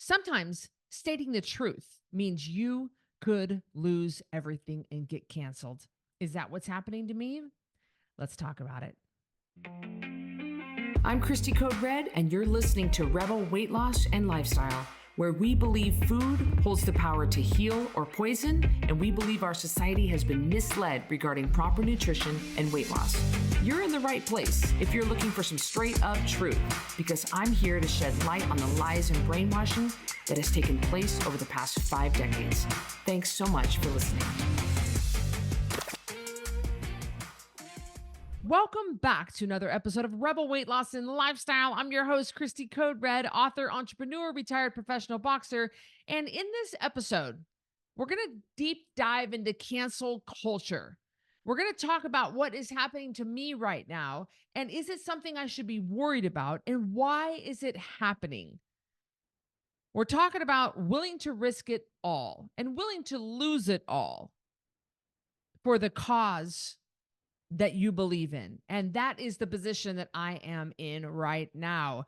Sometimes stating the truth means you could lose everything and get canceled. Is that what's happening to me? Let's talk about it. I'm Cristy Code Red, and you're listening to Rebel Weight Loss and Lifestyle, where we believe food holds the power to heal or poison, and we believe our society has been misled regarding proper nutrition and weight loss. You're in the right place if you're looking for some straight up truth, because I'm here to shed light on the lies and brainwashing that has taken place over the past 5 decades. Thanks so much for listening. Welcome back to another episode of Rebel Weight Loss and Lifestyle. I'm your host, Cristy Code Red, author, entrepreneur, retired professional boxer. And in this episode, we're going to deep dive into cancel culture. We're going to talk about what is happening to me right now. And is it something I should be worried about? And why is it happening? We're talking about willing to risk it all and willing to lose it all for the cause that you believe in. And that is the position that I am in right now.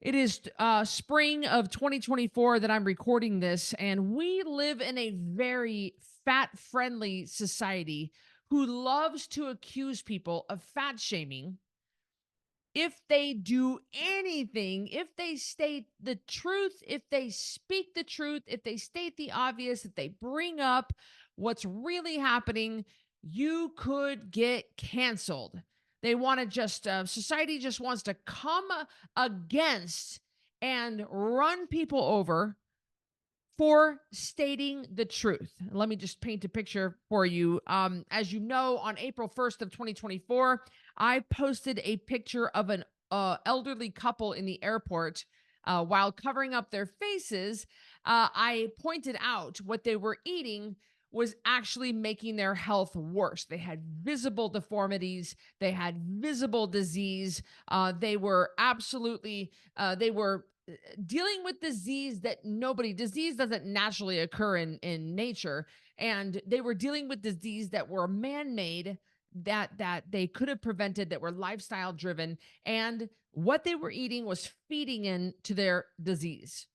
It is spring of 2024 that I'm recording this, and we live in a very fat-friendly society who loves to accuse people of fat shaming if they do anything, if they state the truth, if they speak the truth, if they state the obvious, if they bring up what's really happening, you could get canceled. They want to just, society just wants to come against and run people over for stating the truth. Let me just paint a picture for you. As you know, on April 1st of 2024, I posted a picture of an elderly couple in the airport while covering up their faces. I pointed out what they were eating was actually making their health worse. They had visible deformities. They had visible disease. They were absolutely, they were dealing with disease disease doesn't naturally occur in nature. And they were dealing with disease that were man-made, that they could have prevented, that were lifestyle driven. And what they were eating was feeding into their disease.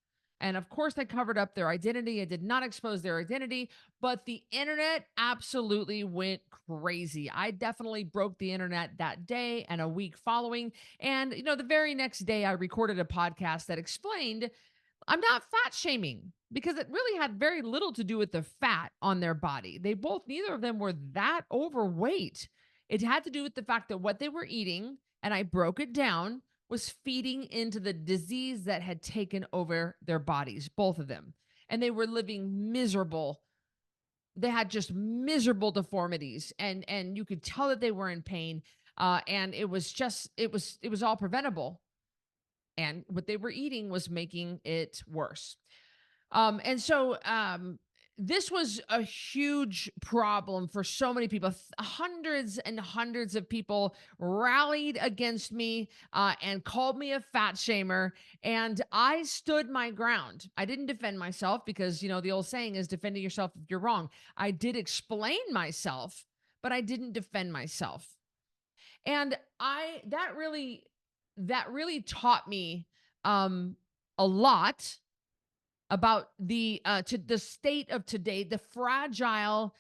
And of course, I covered up their identity. I did not expose their identity, but the internet absolutely went crazy. I definitely broke the internet that day and a week following. And, the very next day, I recorded a podcast that explained I'm not fat shaming because it really had very little to do with the fat on their body. Neither of them were that overweight. It had to do with the fact that what they were eating, and I broke it down, was feeding into the disease that had taken over their bodies, both of them. And they were living miserable. They had just miserable deformities, and you could tell that they were in pain. And it was all preventable. And what they were eating was making it worse. And so this was a huge problem for so many people. Hundreds and hundreds of people rallied against me and called me a fat shamer. And I stood my ground. I didn't defend myself because, the old saying is defending yourself if you're wrong. I did explain myself, but I didn't defend myself. And that really taught me a lot about the state of today, the fragile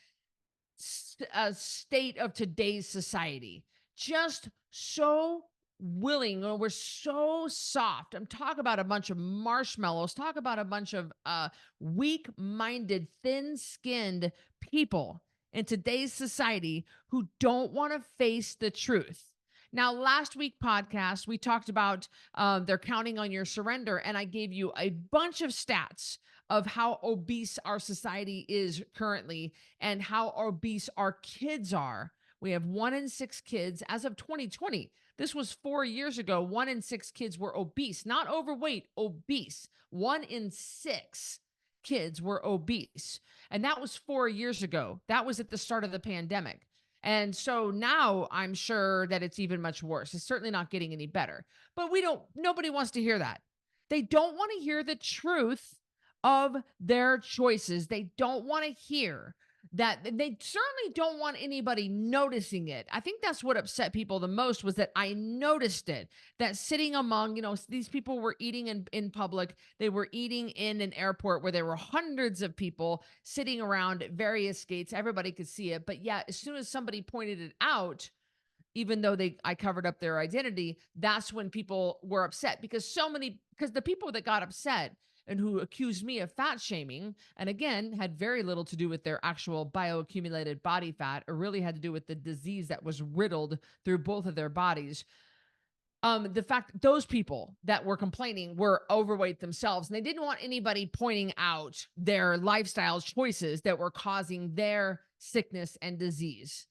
state of today's society. Just so willing, or we're so soft. I'm talking about a bunch of marshmallows, talk about a bunch of weak-minded, thin-skinned people in today's society who don't want to face the truth. Now, last week podcast, we talked about they're counting on your surrender, and I gave you a bunch of stats of how obese our society is currently and how obese our kids are. We have 1 in 6 kids as of 2020. This was 4 years ago. 1 in 6 kids were obese, not overweight, obese. 1 in 6 kids were obese. And that was 4 years ago. That was at the start of the pandemic. And so now I'm sure that it's even much worse. It's certainly not getting any better. But nobody wants to hear that. They don't want to hear the truth of their choices. They don't want to hear that they certainly don't want anybody noticing it. I think that's what upset people the most was that I noticed it. That sitting among, these people were eating in public. They were eating in an airport where there were hundreds of people sitting around at various gates. Everybody could see it. But yeah, as soon as somebody pointed it out, even though I covered up their identity, that's when people were upset because the people that got upset and who accused me of fat shaming, and again, had very little to do with their actual bioaccumulated body fat, or really had to do with the disease that was riddled through both of their bodies. The fact those people that were complaining were overweight themselves, and they didn't want anybody pointing out their lifestyle choices that were causing their sickness and disease.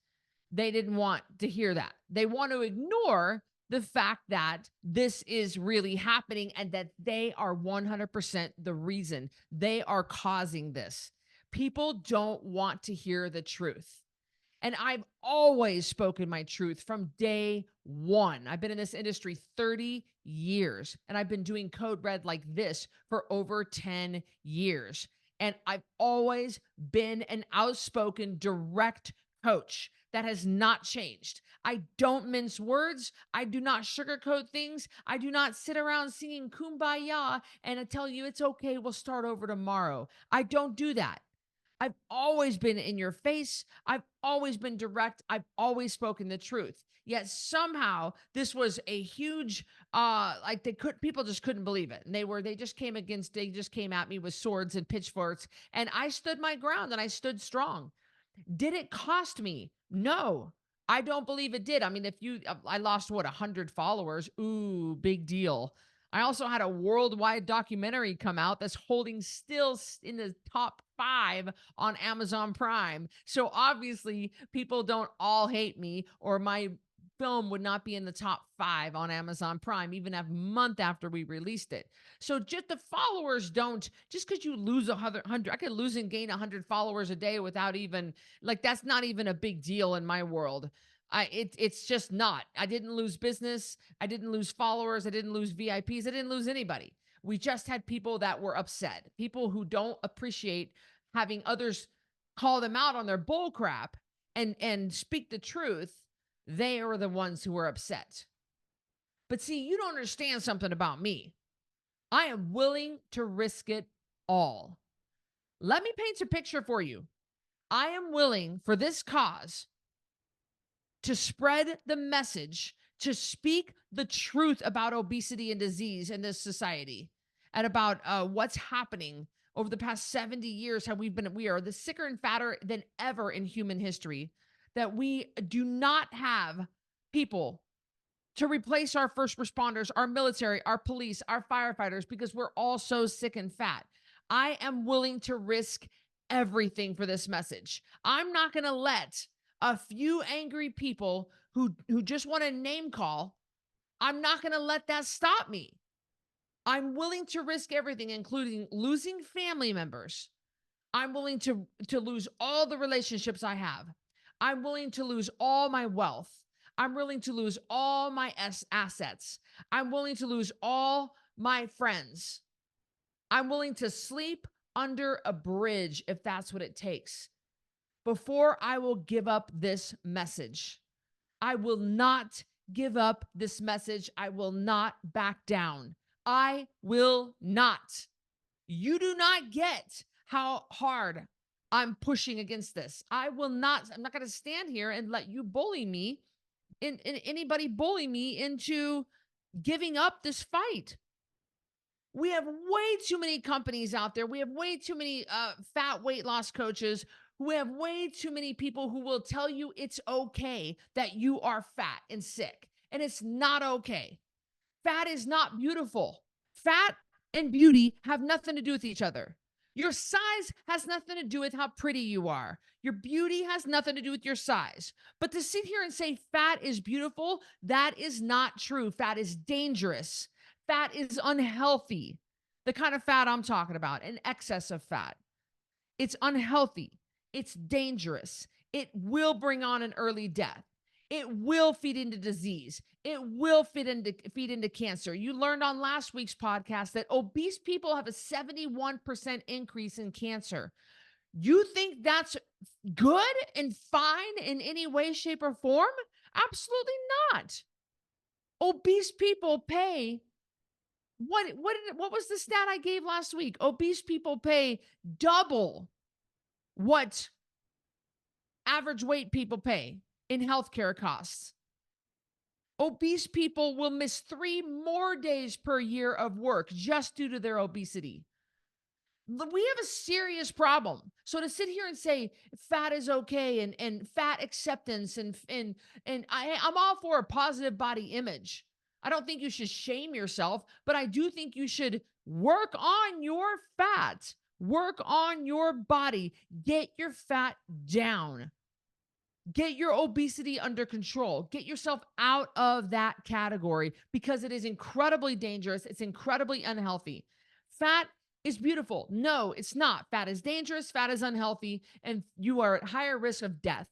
They didn't want to hear that. They want to ignore the fact that this is really happening and that they are 100% the reason. They are causing this. People don't want to hear the truth. And I've always spoken my truth from day one. I've been in this industry 30 years, and I've been doing Code Red like this for over 10 years. And I've always been an outspoken, direct coach. That has not changed. I don't mince words. I do not sugarcoat things. I do not sit around singing kumbaya and I tell you it's okay, we'll start over tomorrow. I don't do that. I've always been in your face. I've always been direct. I've always spoken the truth. Yet somehow this was a huge people just couldn't believe it. And they just came at me with swords and pitchforks, and I stood my ground and I stood strong. Did it cost me? No, I don't believe it did. I mean, I lost 100 followers. Ooh, big deal. I also had a worldwide documentary come out that's holding still in the top 5 on Amazon Prime. So obviously, people don't all hate me, or my film would not be in the top 5 on Amazon Prime, even a month after we released it. So just the followers don't, just because you lose 100, I could lose and gain 100 followers a day without even, that's not even a big deal in my world. It's just not. I didn't lose business. I didn't lose followers. I didn't lose VIPs. I didn't lose anybody. We just had people that were upset, people who don't appreciate having others call them out on their bull crap and speak the truth. They are the ones who are upset. But see, you don't understand something about me. I am willing to risk it all. Let me paint a picture for you. I am willing for this cause to spread the message, to speak the truth about obesity and disease in this society, and about what's happening over the past 70 years, how we are the sicker and fatter than ever in human history, that we do not have people to replace our first responders, our military, our police, our firefighters, because we're all so sick and fat. I am willing to risk everything for this message. I'm not going to let a few angry people who just want to name call, I'm not going to let that stop me. I'm willing to risk everything, including losing family members. I'm willing to lose all the relationships I have. I'm willing to lose all my wealth. I'm willing to lose all my assets. I'm willing to lose all my friends. I'm willing to sleep under a bridge if that's what it takes before I will give up this message. I will not give up this message. I will not back down. I will not. You do not get how hard I'm pushing against this. I'm not going to stand here and let you bully me and anybody bully me into giving up this fight. We have way too many companies out there. We have way too many fat weight loss coaches. We have way too many people who will tell you it's okay that you are fat and sick. And it's not okay. Fat is not beautiful. Fat and beauty have nothing to do with each other. Your size has nothing to do with how pretty you are. Your beauty has nothing to do with your size. But to sit here and say fat is beautiful, that is not true. Fat is dangerous. Fat is unhealthy. The kind of fat I'm talking about, an excess of fat. It's unhealthy. It's dangerous. It will bring on an early death. It will feed into disease. It will feed into cancer. You learned on last week's podcast that obese people have a 71% increase in cancer. You think that's good and fine in any way, shape, or form? Absolutely not. Obese people pay what was the stat I gave last week? Obese people pay double what average weight people pay in healthcare costs. Obese people will miss 3 more days per year of work just due to their obesity. We have a serious problem. So to sit here and say fat is okay and fat acceptance I'm all for a positive body image. I don't think you should shame yourself, but I do think you should work on your fat, work on your body, get your fat down. Get your obesity under control. Get yourself out of that category because it is incredibly dangerous. It's incredibly unhealthy. Fat is beautiful. No, it's not. Fat is dangerous. Fat is unhealthy. And you are at higher risk of death.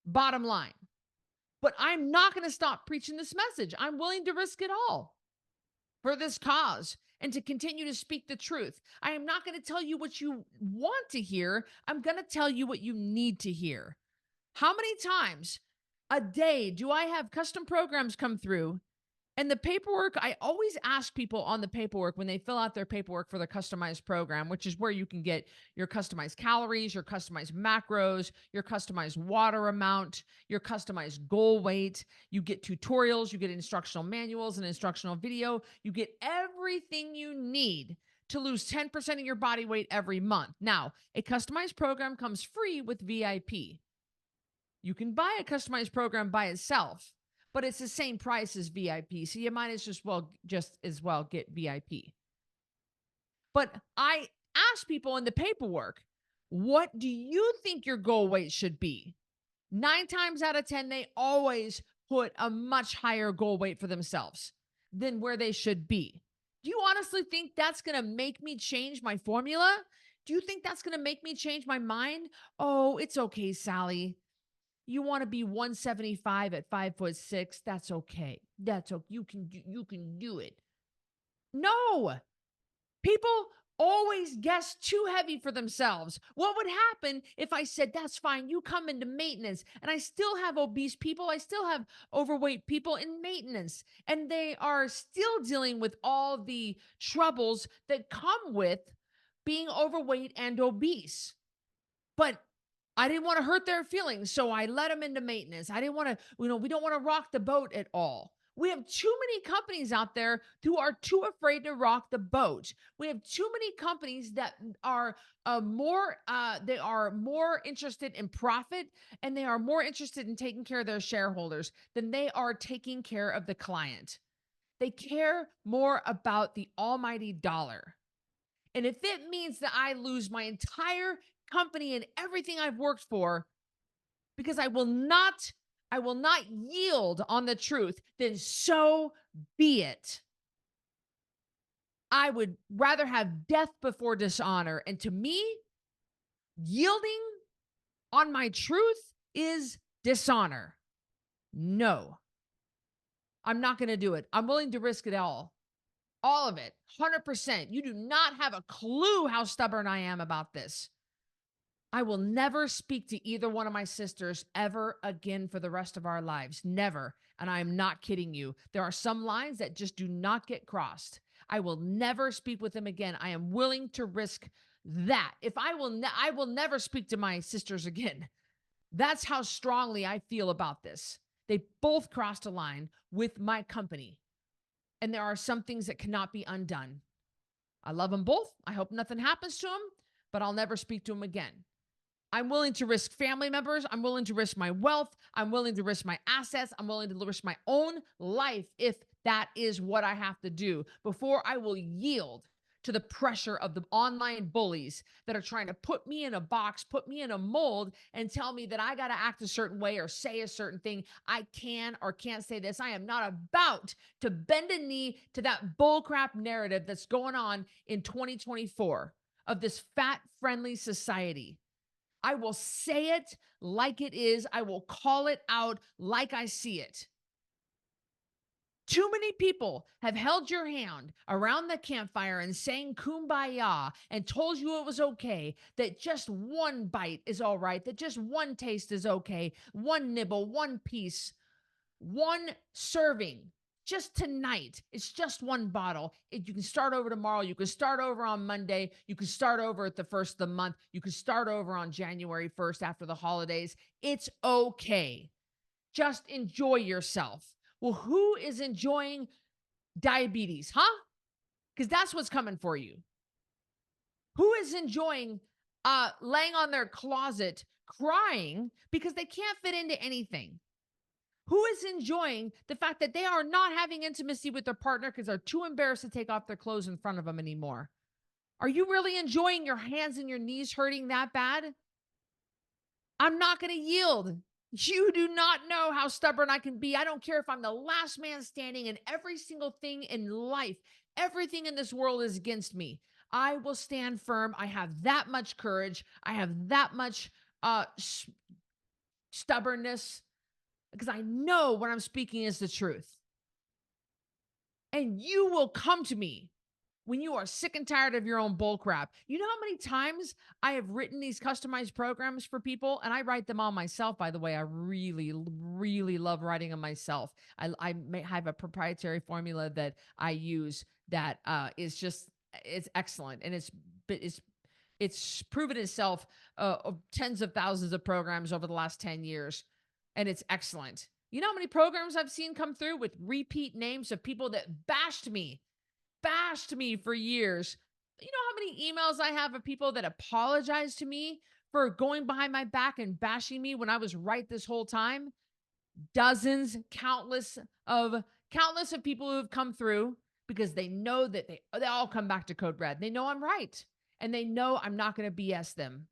Bottom line. But I'm not going to stop preaching this message. I'm willing to risk it all for this cause and to continue to speak the truth. I am not going to tell you what you want to hear. I'm going to tell you what you need to hear. How many times a day do I have custom programs come through? And the paperwork, I always ask people on the paperwork when they fill out their paperwork for the customized program, which is where you can get your customized calories, your customized macros, your customized water amount, your customized goal weight. You get tutorials, you get instructional manuals and instructional video. You get everything you need to lose 10% of your body weight every month. Now, a customized program comes free with VIP. You can buy a customized program by itself, but it's the same price as VIP. So you might just as well get VIP. But I ask people in the paperwork, what do you think your goal weight should be? 9 times out of 10, they always put a much higher goal weight for themselves than where they should be. Do you honestly think that's going to make me change my formula? Do you think that's going to make me change my mind? Oh, it's okay, Sally. You want to be 175 at 5'6". That's okay. That's okay. You can do it. No, people always guess too heavy for themselves. What would happen if I said, that's fine, you come into maintenance, and I still have obese people, I still have overweight people in maintenance, and they are still dealing with all the troubles that come with being overweight and obese. But I didn't want to hurt their feelings, so I let them into maintenance. I didn't want to, we don't want to rock the boat at all. We have too many companies out there who are too afraid to rock the boat. We have too many companies that are more interested in profit, and they are more interested in taking care of their shareholders than they are taking care of the client. They care more about the almighty dollar. And if it means that I lose my entire company and everything I've worked for because I will not yield on the truth, then so be it. I would rather have death before dishonor. And to me, yielding on my truth is dishonor. No, I'm not going to do it. I'm willing to risk it all of it, 100%. You do not have a clue how stubborn I am about this. I will never speak to either one of my sisters ever again for the rest of our lives. Never. And I am not kidding you. There are some lines that just do not get crossed. I will never speak with them again. I am willing to risk that. I will never speak to my sisters again. That's how strongly I feel about this. They both crossed a line with my company. And there are some things that cannot be undone. I love them both. I hope nothing happens to them, but I'll never speak to them again. I'm willing to risk family members. I'm willing to risk my wealth. I'm willing to risk my assets. I'm willing to risk my own life if that is what I have to do before I will yield to the pressure of the online bullies that are trying to put me in a box, put me in a mold, and tell me that I got to act a certain way or say a certain thing. I can or can't say this. I am not about to bend a knee to that bullcrap narrative that's going on in 2024 of this fat-friendly society. I will say it like it is. I will call it out like I see it. Too many people have held your hand around the campfire and sang kumbaya and told you it was okay, that just one bite is all right, that just one taste is okay, one nibble, one piece, one serving. Just tonight, it's just one bottle. You can start over tomorrow. You can start over on Monday. You can start over at the first of the month. You can start over on January 1st after the holidays. It's okay. Just enjoy yourself. Well, who is enjoying diabetes, huh? Because that's what's coming for you. Who is enjoying laying on their closet crying because they can't fit into anything? Who is enjoying the fact that they are not having intimacy with their partner because they're too embarrassed to take off their clothes in front of them anymore? Are you really enjoying your hands and your knees hurting that bad? I'm not going to yield. You do not know how stubborn I can be. I don't care if I'm the last man standing and every single thing in life, everything in this world is against me. I will stand firm. I have that much courage. I have that much stubbornness because I know what I'm speaking is the truth. And you will come to me when you are sick and tired of your own bull crap. You know how many times I have written these customized programs for people, and I write them all myself, by the way. I really, really love writing them myself. I may have a proprietary formula that I use that is just, it's excellent. And it's proven itself of tens of thousands of programs over the last 10 years. And it's excellent. You know how many programs I've seen come through with repeat names of people that bashed me for years. You know how many emails I have of people that apologize to me for going behind my back and bashing me when I was right this whole time? Dozens, countless of people who have come through because they know that they all come back to Code Red. They know I'm right, and they know I'm not going to BS them.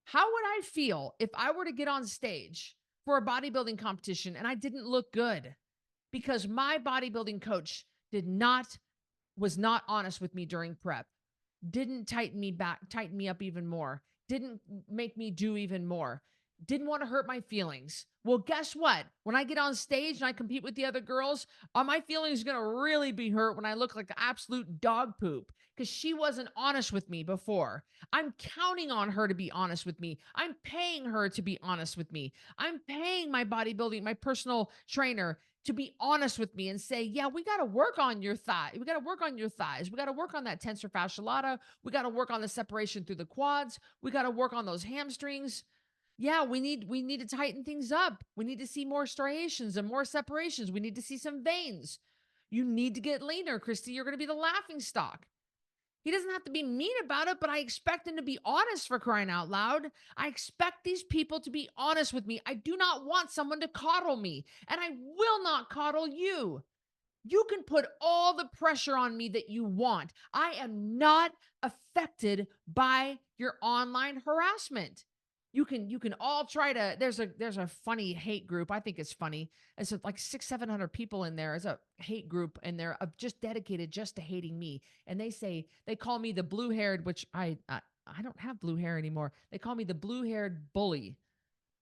How would I feel if I were to get on stage for a bodybuilding competition and I didn't look good because my bodybuilding coach was not honest with me during prep, didn't tighten me up even more, didn't make me do even more, didn't want to hurt my feelings? Well, guess what? When I get on stage and I compete with the other girls, are my feelings going to really be hurt when I look like absolute dog poop because she wasn't honest with me before? I'm counting on her to be honest with me. I'm paying her to be honest with me. I'm paying my personal trainer to be honest with me and say, yeah, we got to work on your thigh. We got to work on your thighs. We got to work on that tensor fascia lata. We got to work on the separation through the quads. We got to work on those hamstrings. Yeah, we need to tighten things up. We need to see more striations and more separations. We need to see some veins. You need to get leaner, Cristy. You're going to be the laughing stock. He doesn't have to be mean about it, but I expect him to be honest, for crying out loud. I expect these people to be honest with me. I do not want someone to coddle me, and I will not coddle you. You can put all the pressure on me that you want. I am not affected by your online harassment. You can all try to, there's a funny hate group. I think it's funny. It's like 600-700 people in there. It's a hate group and they're just dedicated just to hating me. And they call me the blue-haired, which I don't have blue hair anymore. They call me the blue-haired bully.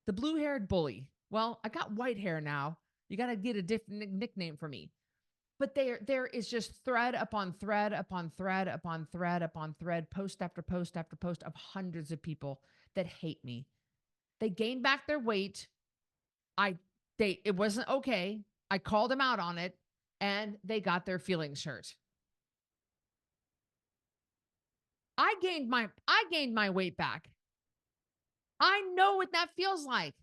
The blue-haired bully. Well, I got white hair now. You got to get a different nickname for me. But there is just thread upon thread upon thread upon thread upon thread, post after post after post of hundreds of people that hate me. They gained back their weight. It wasn't okay. I called them out on it and they got their feelings hurt. I gained my weight back. I know what that feels like.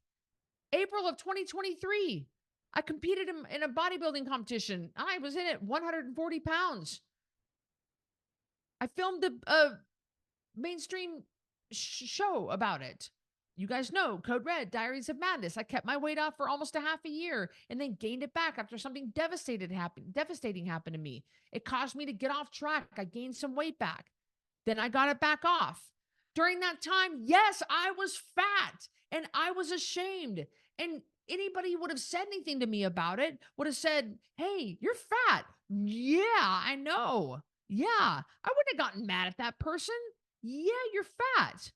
April of 2023. I competed in a bodybuilding competition. I was in it 140 pounds. I filmed a mainstream show about it. You guys know Code Red, Diaries of Madness. I kept my weight off for almost a half a year and then gained it back after something devastating happened to me. It caused me to get off track. I gained some weight back. Then I got it back off. During that time, yes, I was fat and I was ashamed. And anybody who would have said anything to me about it would have said, hey, you're fat. Yeah, I know. Yeah, I wouldn't have gotten mad at that person. Yeah, you're fat.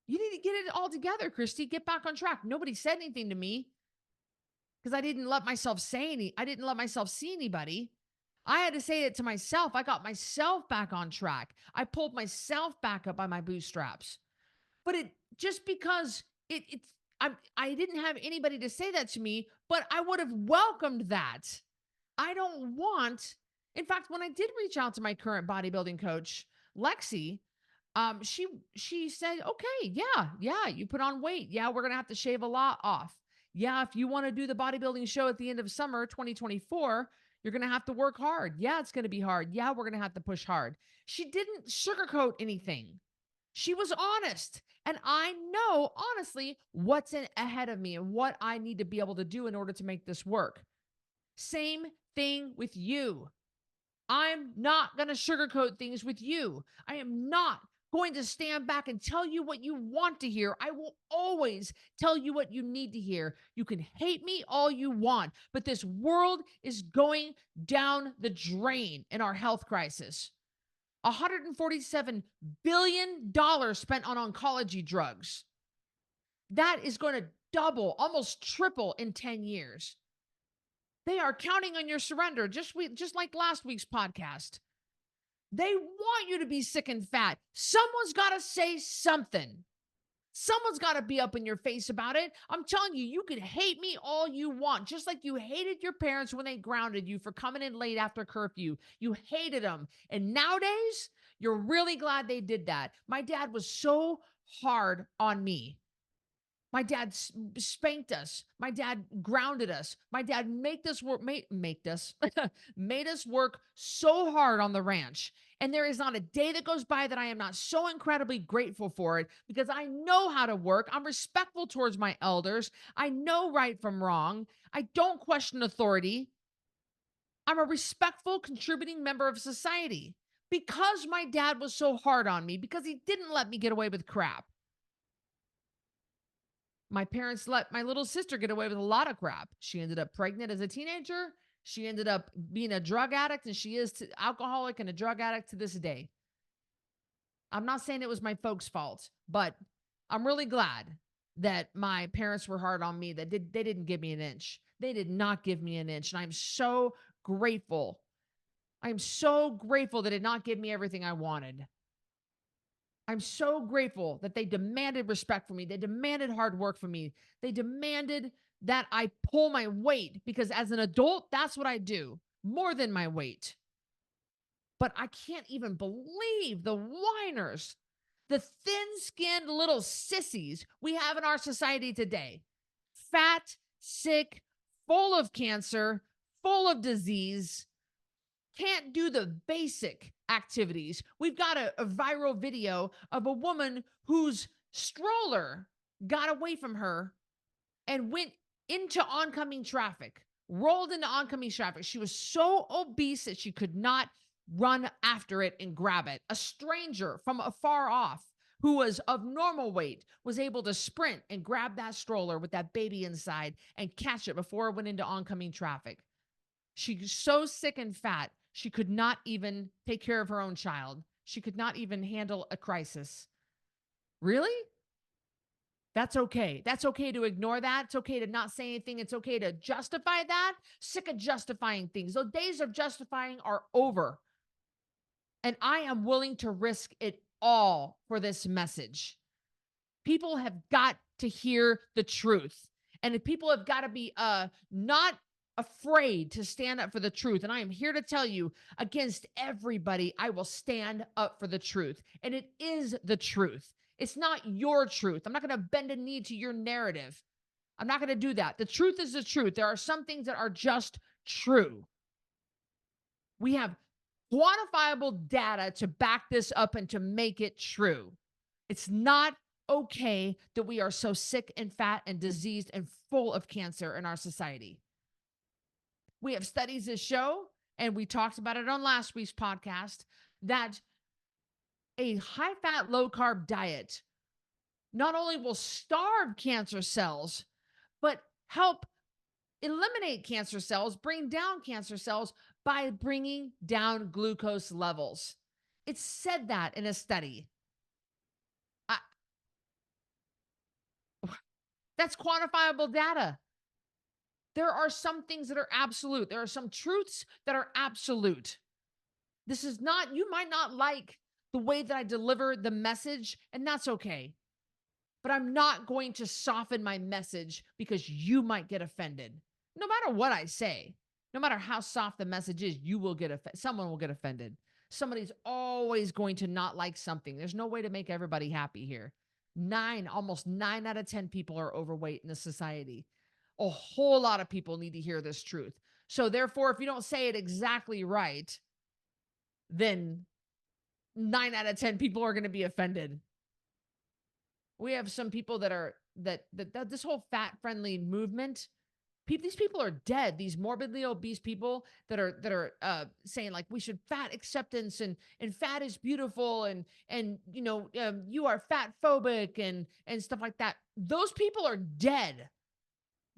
You need to get it all together, Cristy. Get back on track. Nobody said anything to me. because I didn't let myself I didn't let myself see anybody. I had to say it to myself. I got myself back on track. I pulled myself back up by my bootstraps. But it just because it's I didn't have anybody to say that to me, but I would have welcomed that. I don't want, in fact, when I did reach out to my current bodybuilding coach, Lexi, she said, okay, yeah, you put on weight. Yeah, we're gonna have to shave a lot off. Yeah, if you want to do the bodybuilding show at the end of summer 2024, you're gonna have to work hard. Yeah, it's gonna be hard. Yeah, we're gonna have to push hard. She didn't sugarcoat anything. She was honest. And I know, honestly, what's ahead of me and what I need to be able to do in order to make this work. Same thing with you. I'm not going to sugarcoat things with you. I am not going to stand back and tell you what you want to hear. I will always tell you what you need to hear. You can hate me all you want, but this world is going down the drain in our health crisis. $147 billion spent on oncology drugs. That is going to double, almost triple in 10 years. They are counting on your surrender, just like last week's podcast. They want you to be sick and fat. Someone's got to say something. Someone's got to be up in your face about it. I'm telling you, you can hate me all you want, just like you hated your parents when they grounded you for coming in late after curfew. You hated them. And nowadays, you're really glad they did that. My dad was so hard on me. My dad spanked us. My dad grounded us. My dad made us made us work so hard on the ranch. And there is not a day that goes by that I am not so incredibly grateful for it, because I know how to work. I'm respectful towards my elders. I know right from wrong. I don't question authority. I'm a respectful, contributing member of society because my dad was so hard on me, because he didn't let me get away with crap. My parents let my little sister get away with a lot of crap. She ended up pregnant as a teenager. She ended up being a drug addict, and she is alcoholic and a drug addict to this day. I'm not saying it was my folks' fault, but I'm really glad that my parents were hard on me, that they didn't give me an inch. They did not give me an inch. And I'm so grateful. I'm so grateful that they did not give me everything I wanted. I'm so grateful that they demanded respect from me. They demanded hard work from me. They demanded that I pull my weight, because as an adult, that's what I do, more than my weight. But I can't even believe the whiners, the thin skinned little sissies we have in our society today. Fat, sick, full of cancer, full of disease, can't do the basic activities. We've got a viral video of a woman whose stroller got away from her and went into oncoming traffic, rolled into oncoming traffic. She was so obese that she could not run after it and grab it. A stranger from afar off who was of normal weight was able to sprint and grab that stroller with that baby inside and catch it before it went into oncoming traffic. She's so sick and fat, she could not even take care of her own child. She could not even handle a crisis. Really? That's okay. That's okay to ignore that. It's okay to not say anything. It's okay to justify that. Sick of justifying things. Those days of justifying are over. And I am willing to risk it all for this message. People have got to hear the truth. And people have got to be not afraid to stand up for the truth. And I am here to tell you, against everybody, I will stand up for the truth. And it is the truth. It's not your truth. I'm not going to bend a knee to your narrative. I'm not going to do that. The truth is the truth. There are some things that are just true. We have quantifiable data to back this up and to make it true. It's not okay that we are so sick and fat and diseased and full of cancer in our society. We have studies that show, and we talked about it on last week's podcast, that a high fat, low carb diet not only will starve cancer cells, but help eliminate cancer cells, bring down cancer cells by bringing down glucose levels. It said that in a study. That's quantifiable data. There are some things that are absolute. There are some truths that are absolute. This is not, you might not like the way that I deliver the message, and that's okay. But I'm not going to soften my message because you might get offended. No matter what I say, no matter how soft the message is, you will get offended. Someone will get offended. Somebody's always going to not like something. There's no way to make everybody happy here. Almost 9 out of 10 people are overweight in this society. A whole lot of people need to hear this truth. So, therefore, if you don't say it exactly right, then 9 out of 10 people are going to be offended. We have some people that are that this whole fat friendly movement. These people are dead. These morbidly obese people that are saying like we should fat acceptance and fat is beautiful and you are fat phobic and stuff like that. Those people are dead.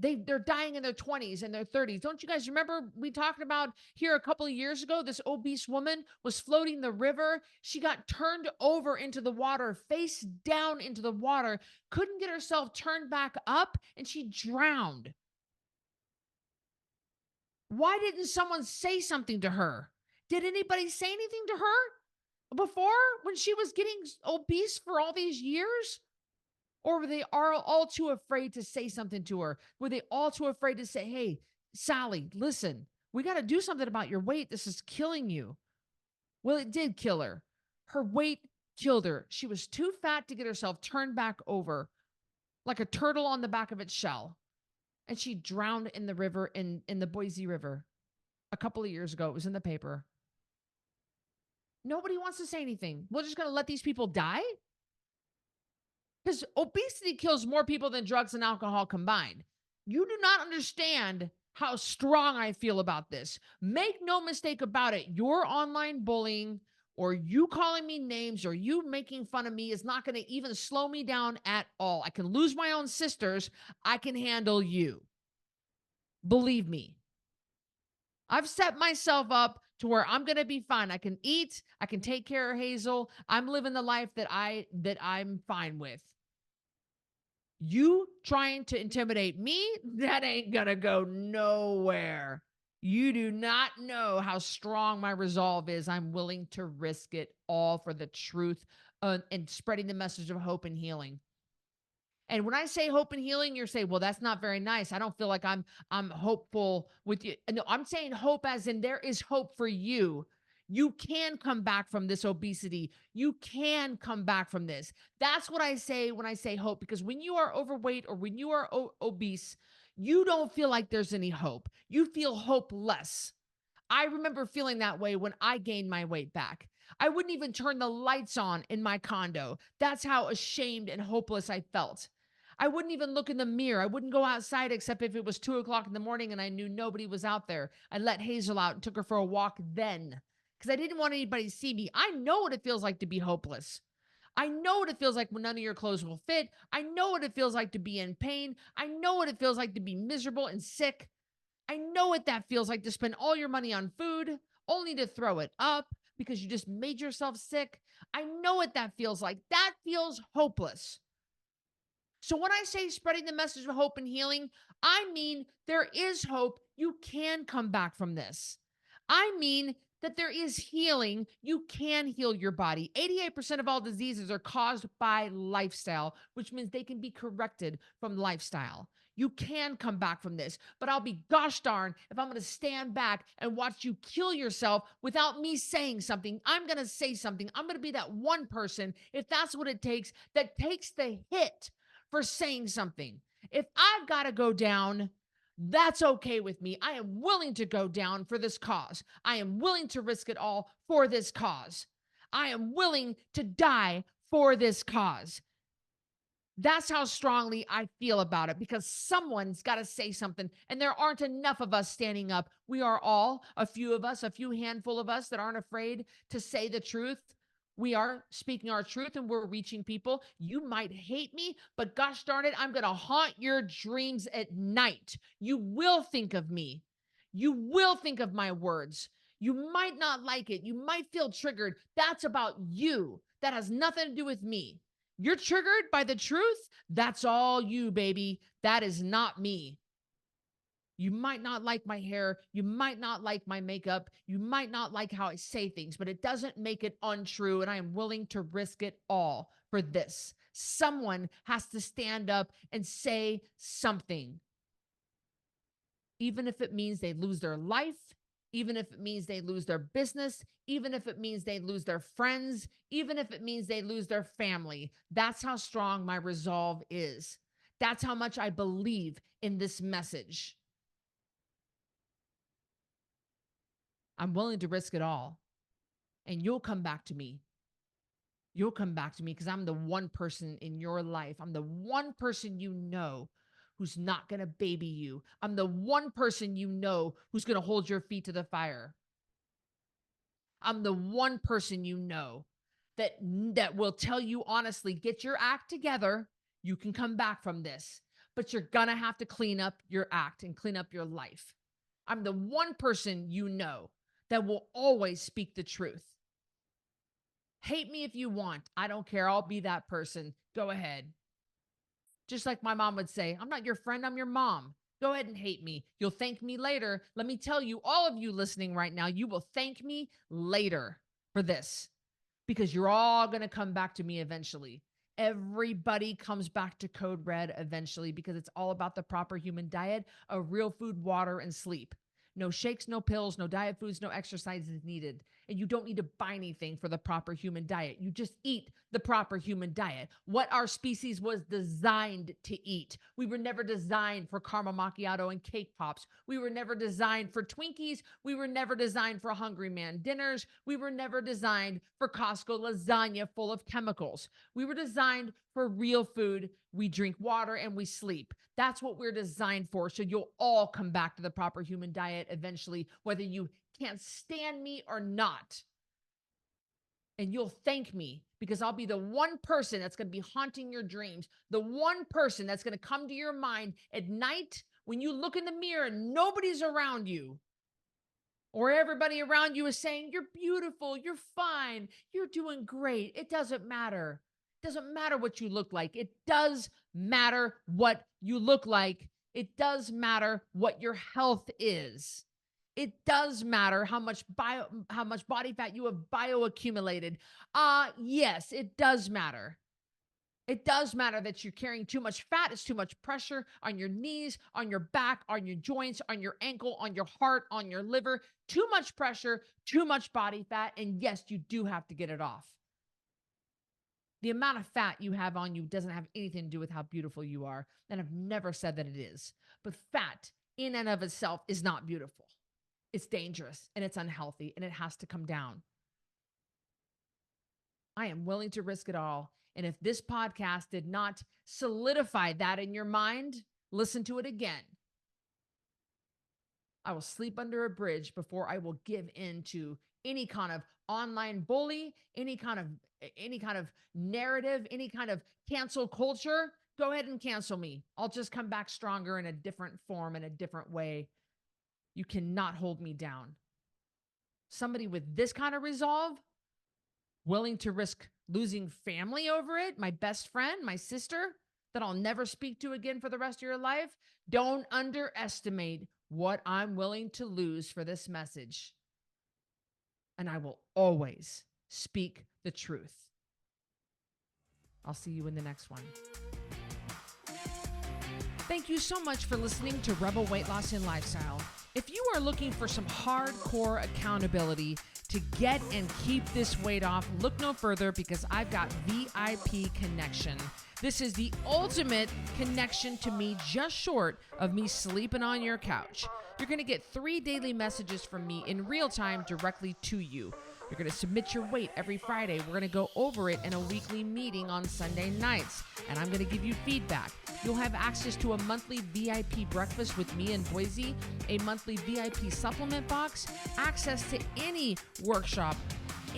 They're dying in their 20s and their 30s. Don't you guys remember we talked about here a couple of years ago? This obese woman was floating the river. She got turned over into the water, face down into the water, couldn't get herself turned back up, and she drowned. Why didn't someone say something to her? Did anybody say anything to her before when she was getting obese for all these years? Or were they all too afraid to say something to her? Were they all too afraid to say, hey, Sally, listen, we got to do something about your weight. This is killing you. Well, it did kill her. Her weight killed her. She was too fat to get herself turned back over like a turtle on the back of its shell. And she drowned in the river, in the Boise River a couple of years ago. It was in the paper. Nobody wants to say anything. We're just going to let these people die? Because obesity kills more people than drugs and alcohol combined. You do not understand how strong I feel about this. Make no mistake about it. Your online bullying or you calling me names or you making fun of me is not going to even slow me down at all. I can lose my own sisters. I can handle you. Believe me. I've set myself up to where I'm going to be fine. I can eat. I can take care of Hazel. I'm living the life that I'm fine with. You trying to intimidate me, that ain't gonna go nowhere. You do not know how strong my resolve is. I'm willing to risk it all for the truth and spreading the message of hope and healing. And when I say hope and healing, you're saying, well, that's not very nice. I don't feel like I'm hopeful with you. No, I'm saying hope as in there is hope for you. You can come back from this obesity. You can come back from this. That's what I say when I say hope, because when you are overweight or when you are obese, you don't feel like there's any hope. You feel hopeless. I remember feeling that way when I gained my weight back. I wouldn't even turn the lights on in my condo. That's how ashamed and hopeless I felt. I wouldn't even look in the mirror. I wouldn't go outside except if it was 2 o'clock in the morning and I knew nobody was out there. I let Hazel out and took her for a walk then because I didn't want anybody to see me. I know what it feels like to be hopeless. I know what it feels like when none of your clothes will fit. I know what it feels like to be in pain. I know what it feels like to be miserable and sick. I know what that feels like to spend all your money on food only to throw it up because you just made yourself sick. I know what that feels like. That feels hopeless. So when I say spreading the message of hope and healing, I mean there is hope. You can come back from this. I mean that there is healing. You can heal your body. 88% of all diseases are caused by lifestyle, which means they can be corrected from lifestyle. You can come back from this, but I'll be gosh darn if I'm going to stand back and watch you kill yourself without me saying something. I'm going to say something. I'm going to be that one person, if that's what it takes, that takes the hit for saying something. If I've got to go down, that's okay with me. I am willing to go down for this cause. I am willing to risk it all for this cause. I am willing to die for this cause. That's how strongly I feel about it because someone's got to say something. And there aren't enough of us standing up. We are all, a few of us, a few handful of us that aren't afraid to say the truth. We are speaking our truth and we're reaching people. You might hate me, but gosh darn it, I'm going to haunt your dreams at night. You will think of me. You will think of my words. You might not like it. You might feel triggered. That's about you. That has nothing to do with me. You're triggered by the truth. That's all you, baby. That is not me. You might not like my hair. You might not like my makeup. You might not like how I say things, but it doesn't make it untrue. And I am willing to risk it all for this. Someone has to stand up and say something, even if it means they lose their life, even if it means they lose their business, even if it means they lose their friends, even if it means they lose their family. That's how strong my resolve is. That's how much I believe in this message. I'm willing to risk it all. And you'll come back to me. You'll come back to me because I'm the one person in your life. I'm the one person you know who's not going to baby you. I'm the one person you know who's going to hold your feet to the fire. I'm the one person you know that will tell you honestly, get your act together. You can come back from this, but you're going to have to clean up your act and clean up your life. I'm the one person you know that will always speak the truth. Hate me if you want. I don't care. I'll be that person. Go ahead. Just like my mom would say, I'm not your friend, I'm your mom. Go ahead and hate me. You'll thank me later. Let me tell you, all of you listening right now, you will thank me later for this because you're all going to come back to me eventually. Everybody comes back to Code Red eventually because it's all about the proper human diet of real food, water, and sleep. No shakes, no pills, no diet foods, no exercise is needed. And you don't need to buy anything for the proper human diet. You just eat the proper human diet. What our species was designed to eat. We were never designed for caramel macchiato and cake pops. We were never designed for Twinkies. We were never designed for Hungry Man dinners. We were never designed for Costco lasagna full of chemicals. We were designed for real food. We drink water and we sleep. That's what we're designed for. So you'll all come back to the proper human diet eventually, whether you can't stand me or not. And you'll thank me because I'll be the one person that's going to be haunting your dreams. The one person that's going to come to your mind at night when you look in the mirror and nobody's around you. Or everybody around you is saying, you're beautiful, you're fine, you're doing great. It doesn't matter. It doesn't matter what you look like. It does matter what you look like. It does matter what your health is. It does matter how much body fat you have bioaccumulated. Yes, it does matter. It does matter that you're carrying too much fat. It's too much pressure on your knees, on your back, on your joints, on your ankle, on your heart, on your liver. Too much pressure, too much body fat. And yes, you do have to get it off. The amount of fat you have on you doesn't have anything to do with how beautiful you are. And I've never said that it is. But fat in and of itself is not beautiful. It's dangerous and it's unhealthy and it has to come down. I am willing to risk it all. And if this podcast did not solidify that in your mind, listen to it again. I will sleep under a bridge before I will give in to any kind of online bully, any kind of narrative, any kind of cancel culture. Go ahead and cancel me. I'll just come back stronger in a different form, in a different way. You cannot hold me down. Somebody with this kind of resolve, willing to risk losing family over it, my best friend, my sister, that I'll never speak to again for the rest of your life. Don't underestimate what I'm willing to lose for this message. And I will always speak the truth. I'll see you in the next one. Thank you so much for listening to Rebel Weight Loss and Lifestyle. If you are looking for some hardcore accountability to get and keep this weight off, look no further because I've got VIP Connection. This is the ultimate connection to me, just short of me sleeping on your couch. You're going to get 3 daily messages from me in real time directly to you. You're going to submit your weight every Friday. We're going to go over it in a weekly meeting on Sunday nights, and I'm going to give you feedback. You'll have access to a monthly VIP breakfast with me in Boise, a monthly VIP supplement box, access to any workshop,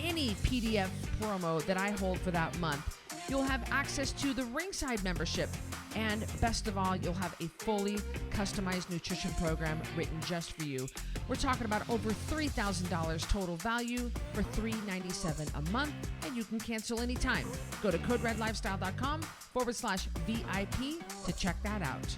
any PDF promo that I hold for that month. You'll have access to the Ringside membership. And best of all, you'll have a fully customized nutrition program written just for you. We're talking about over $3,000 total value for $397 a month, and you can cancel anytime. Go to coderedlifestyle.com/VIP to check that out.